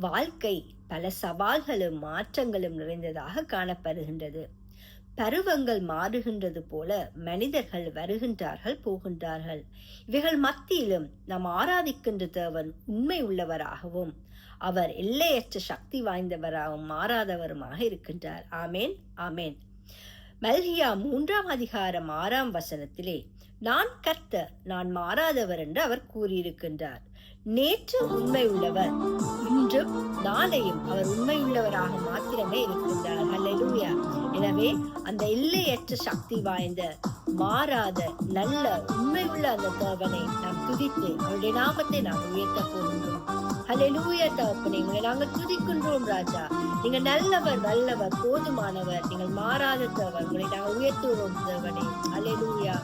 வாழ்க்கை பல சவால்களும் மாற்றங்களும் நிறைந்ததாக காணப்படுகின்றது. பருவங்கள் மாறுகின்றது போல மனிதர்கள் வருகின்றார்கள், போகின்றார்கள். இவைகள் மத்தியிலும் நாம் ஆராதிக்கின்ற தேவன் உண்மை உள்ளவராகவும் அவர் எல்லையற்ற சக்தி வாய்ந்தவராகவும் மாறாதவருமாக இருக்கின்றார். ஆமேன், ஆமேன். மல்கியா 3:6 நான் கர்த்தர், நான் மாறாதவர் என்று அவர் கூறியிருக்கின்றார். நேற்று உண்மை உள்ளவர், இன்றும் நாளையும் அவர் உண்மை உள்ளவராக மாத்திரமே இருக்கின்றார். அல்லேலூயா. எனவே அந்த எல்லையற்ற சக்தி வாய்ந்த, மாறாத, நல்ல, உண்மை உள்ள அந்த தேவனை நாம் துதித்து அவருடைய நாமத்தை நாம் உயர்த்த போகின்றோம். அல்லேலூயா. தகப்பனே, உங்களை நாங்கள் துதிக்கின்றோம் ராஜா. நீங்க நல்லவர், நல்லவர், போதுமானவர், நீங்கள் மாறாத தேவன். உங்களை நாங்கள் உயர்த்துகிறோம் தேவனே. அல்லேலூயா.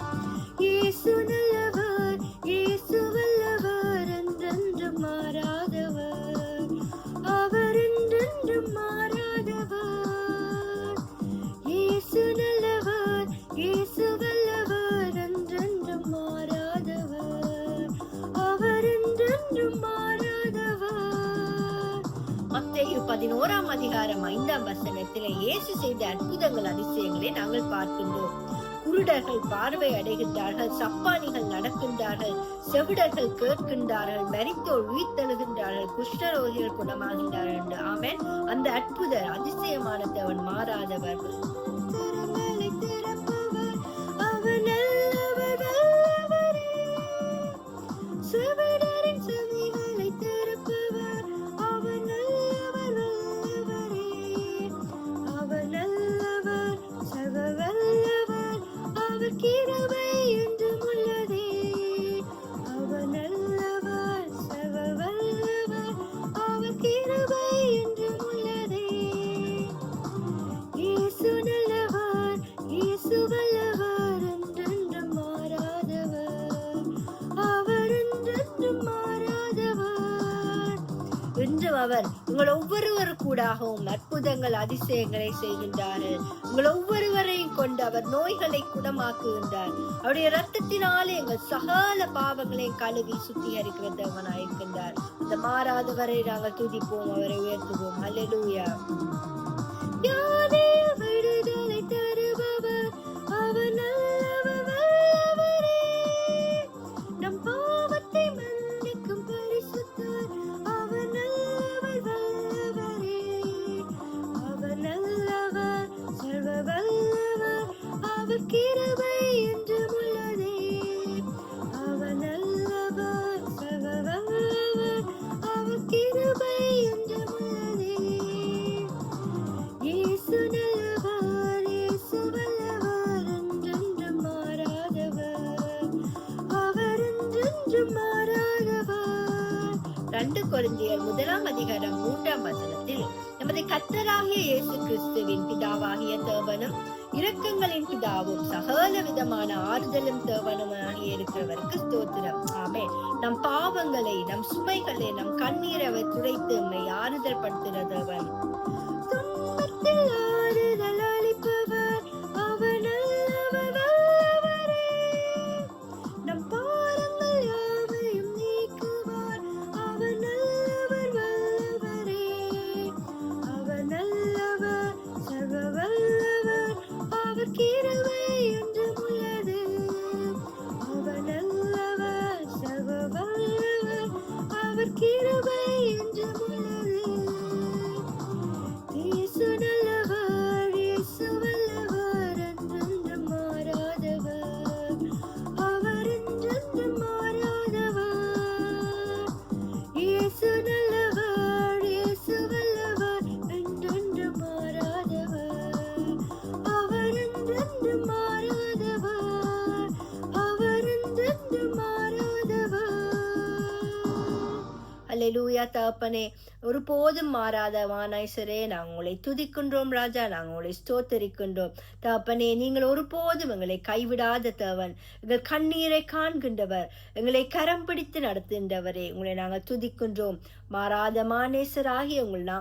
இயேசு நல்லவர், இயேசு வல்லவர், என்றென்றும் மாறாதவர், அவர் என்றென்றும் மாறாதவர். இயேசு நல்லவர், இயேசு வல்லவர், என்றென்றும் மாறாதவர், அவர் என்றென்றும் மாறாதவர். மத்தேயு 11:5 இயேசு செய்த அற்புதங்கள், அதிசயங்களை நாங்கள் பார்க்கின்றோம். குருடர்கள் பார்வை அடைகின்றார்கள், சப்பானிகள் நடக்கின்றார்கள், செவிடர்கள் கேட்கின்றார்கள், மரித்தோர் உயிர்த்தெழுகின்றார்கள், குஷ்டரோகிகள் குணமாகின்றார்கள் என்று. ஆமென். அந்த அற்புத அதிசயமான தேவன் மாறாதவர். அவர் உங்கள் ஒவ்வொருவர் கூடாகவும் அற்புதங்கள், அதிசயங்களை செய்கின்றார்கள். உங்கள் ஒவ்வொருவரையும் கொண்டு அவர் நோய்களை குணமாக்குகின்றார். அவருடைய இரத்தத்தினாலே எங்கள் சகல பாவங்களையும் கழுவி சுத்திகரிக்கிற தேவனாயிருக்கின்றார். அந்த மாறாதவரை நாங்கள் துதிப்போம், அவரை உயர்த்துவோம். அல்லேலூயா. விடுதலை தருபவர், அவர் நல்லவர், வல்லவரே. நம் பாவத்தை மன்னிக்கும் பரிசுத்தர், அவர் நல்லவர், வல்லவரே. அவர் நல்லவர், சர்வ வல்லவர், அவர் கிருபை என்றும் உள்ளதே. அவர் நல்லவர், சர்வ வல்லவர், அவர் கிருபை என்றும் உள்ளதே. இயேசு நல்லவர், இயேசு வல்லவர், என்றென்றும் மாறாதவர், அவர் என்றென்றும் மாறாதவர். 2 கொரிந்தியர் 1:3 நமது கர்த்தராகிய இயேசு கிறிஸ்துவின் பிதாவாகிய தேவனும் இரக்கங்களின் பிதாவும் சகல விதமான ஆறுதலும் தேவனுமாகிய இருக்கிறவருக்கு ஸ்தோத்திரம். ஆமென். நம் பாவங்களை, நம் சுமைகளை, நம் கண்ணீரை துடைத்து நம்மை ஆறுதல் படுத்துகிற தேவன். துன்பத்தில் ஆறுதல் அளிப்பவர், அவர் நல்லவர், வல்லவரே. நம் பாரங்கள் யாவையும் நீக்குவார், அவர் நல்லவர், வல்லவரே. அவர் நல்லவர், சர்வ வல்லவர், அவர் கிருபை என்றும் உள்ளது. அவர் நல்லவர், சர்வ வல்லவர், அவர் கிருபை என்றும் உள்ளது. இயேசு நல்லவர், இயேசு வல்லவர், என்றென்றும் மாறாதவர், அவர் என்றென்றும் மாறாதவர். இயேசு நல்லவர், இயேசு வல்லவர், என்றென்றும் மாறாதவர், அவர் என்றென்றும் மாறாதவர், அவர் என்றென்றும் மாறாதவர். அல்லேலூயா. தகப்பனே, ஒருபோதும் மாறாத வானாய்சரே, நாங்கள் உங்களை துதிக்கின்றோம் ராஜா, நாங்கள் உங்களை ஸ்தோத்தரிக்கின்றோம். தகப்பனே, நீங்கள் ஒருபோதும் எங்களை கைவிடாத தேவன், எங்கள் கண்ணீரை காண்கின்றவர், எங்களை கரம் பிடித்து நடத்துகின்றவரே, உங்களை நாங்கள் துதிக்கின்றோம். மாறாத மானேசராகி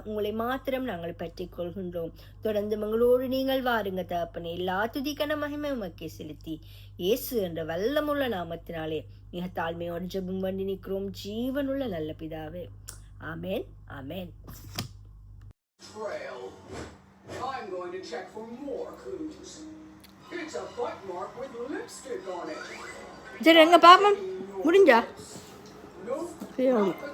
உங்களை மாத்திரம் நாங்கள் பற்றி கொள்கின்றோம். தொடர்ந்து எங்களோடு நீங்கள் வாருங்க தகப்பனே. எல்லா துதிக்கான மகிமை உமக்கே செலுத்தி இயேசு என்ற வல்லமுள்ள நாமத்தினாலே மிக தாழ்மையோடு ஜெபம் பண்ணி நிற்கிறோம் ஜீவனுள்ள நல்ல பிதாவே. ஆமேன் ஆமேன். Trail. I'm going to check for more clues. It's a bite mark with lipstick on it. சரி எங்க பாப்போம் முடிஞ்சா? Nope, சரி. not the